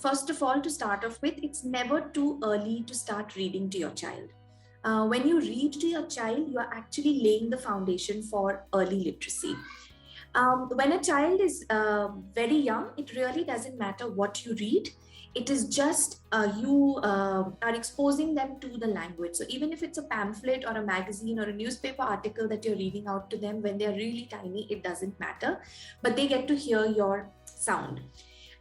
first of all, to start off with, it's never too early to start reading to your child. When you read to your child, you are actually laying the foundation for early literacy. When a child is very young, it really doesn't matter what you read. It is just you are exposing them to the language. So even if it's a pamphlet or a magazine or a newspaper article that you're reading out to them when they're really tiny, it doesn't matter, but they get to hear your sound.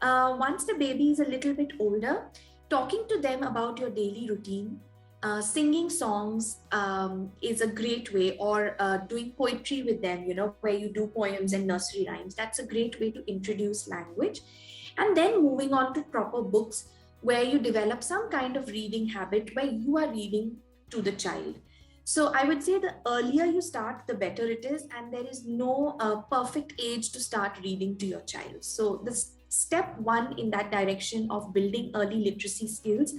Once the baby is a little bit older, talking to them about your daily routine, singing songs is a great way, or doing poetry with them, where you do poems and nursery rhymes. That's a great way to introduce language. And then moving on to proper books where you develop some kind of reading habit where you are reading to the child. So I would say the earlier you start, the better it is. And there is no perfect age to start reading to your child. So the step one in that direction of building early literacy skills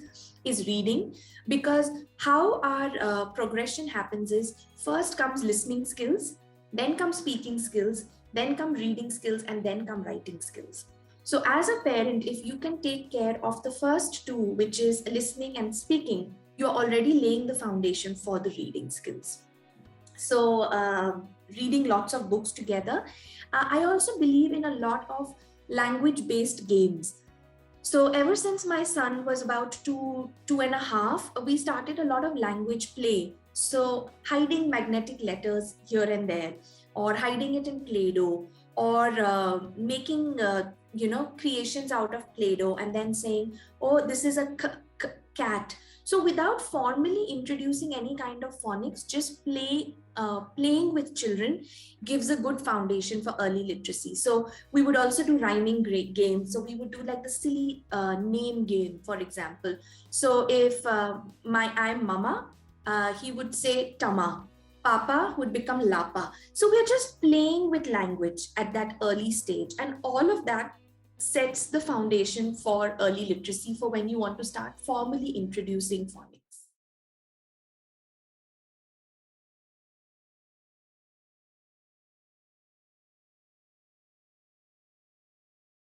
is reading, because how our progression happens is first comes listening skills, then come speaking skills, then come reading skills, and then come writing skills. So as a parent, if you can take care of the first two, which is listening and speaking, you're already laying the foundation for the reading skills. So reading lots of books together. I also believe in a lot of language-based games. So ever since my son was about two and a half, we started a lot of language play. So hiding magnetic letters here and there, or hiding it in Play-Doh, or making creations out of Play-Doh and then saying, oh, this is a cat. So without formally introducing any kind of phonics, just playing with children gives a good foundation for early literacy. So we would also do rhyming games. So we would do like the silly name game, for example. So if I'm Mama, he would say Tama. Papa would become Lapa. So we're just playing with language at that early stage. And all of that sets the foundation for early literacy for when you want to start formally introducing phonics.